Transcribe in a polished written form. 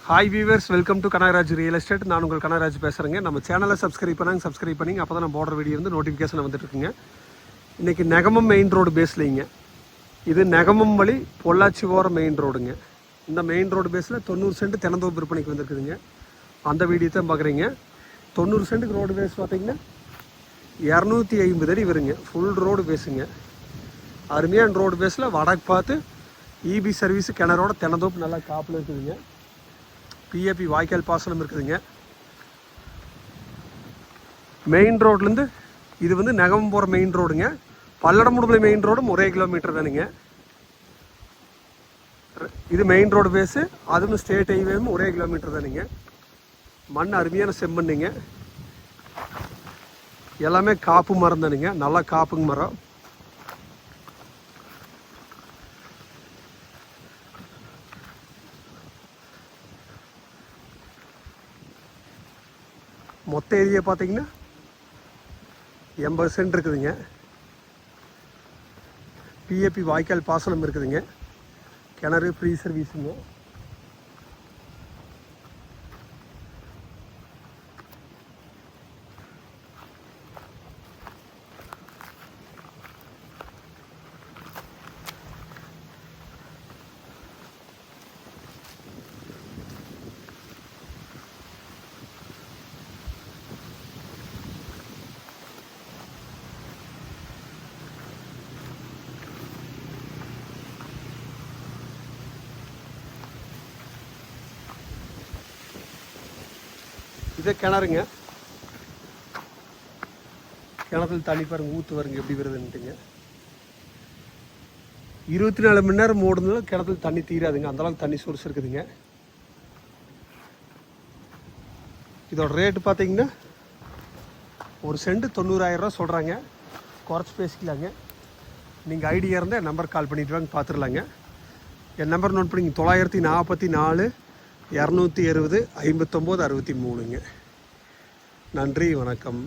Hi viewers, welcome to Kanagaraj real estate. நான் உங்கள் கனகராஜ் பேசுகிறேங்க. நம்ம சேனலை சப்ஸ்கிரைப் பண்ணிங்க. அப்போ தான் நம்ம போடுற வீடியோ வந்து நோட்டிஃபிகேஷன் வந்துட்டுருக்குங்க. இன்றைக்கி நெகமம் மெயின் ரோடு பேஸ்லைங்க. இது நெகமம் வழி பொள்ளாச்சி ஓர மெயின் ரோடுங்க. இந்த மெயின் ரோடு பேஸில் 90 சென்ட் தினந்தோப்பு விற்பனைக்கு வந்துருக்குதுங்க. அந்த வீடியோ தான் பார்க்குறீங்க. 90 சென்ட்டுக்கு ரோடு பேஸ் பார்த்திங்கன்னா 250 அடி வருங்க. ஃபுல் ரோடு பேஸுங்க. அருமையான ரோடு பேஸில் வடக்கு பார்த்து இபி சர்வீஸு கிணறோட தினந்தோப்பு நல்லா காப்பில் இருக்குதுங்க. பிஏபி வாய்க்கால் பாசனம் இருக்குதுங்க. மெயின் ரோட்லேருந்து இது வந்து நெகமம் போகிற மெயின் ரோடுங்க. பல்லடமுடுமலை மெயின் ரோடும் ஒரே கிலோமீட்டர் தானுங்க. இது மெயின் ரோடு பேஸு, அதுவும் ஸ்டேட் ஹைவேவும் ஒரே கிலோமீட்டர் தானுங்க. மண் அருமையான செம்மண்ணுங்க. எல்லாமே காப்பு மரம் தானுங்க. நல்லா காப்புங்க மரம். மொத்த ஏரியா பார்த்தீங்கன்னா 80 சென்ட் இருக்குதுங்க. பிஏபி வாய்க்கால் பாசனம் இருக்குதுங்க. கிணறு ஃப்ரீ சர்வீஸுங்க. இதே கிணறுங்க. கிணத்துல தண்ணி பாருங்க, ஊற்று வருங்க எப்படி வருதுன்ட்டுங்க. 24 மணி நேரம் ஓடுனாலும் கிணத்துல தண்ணி தீராதுங்க. அந்தளவுக்கு தண்ணி சோர்ஸ் இருக்குதுங்க. இதோட ரேட்டு பார்த்தீங்கன்னா ஒரு சென்ட் 90,000 ரூபா சொல்கிறாங்க. குறைச்சி பேசிக்கலாங்க. நீங்கள் ஐடியா இருந்தால் என் நம்பர் கால் பண்ணிட்டு வாங்க, பார்த்துடலாங்க. என் நம்பர் நோட் பண்ணிங்க 944 260 59 63ங்க. நன்றி, வணக்கம்.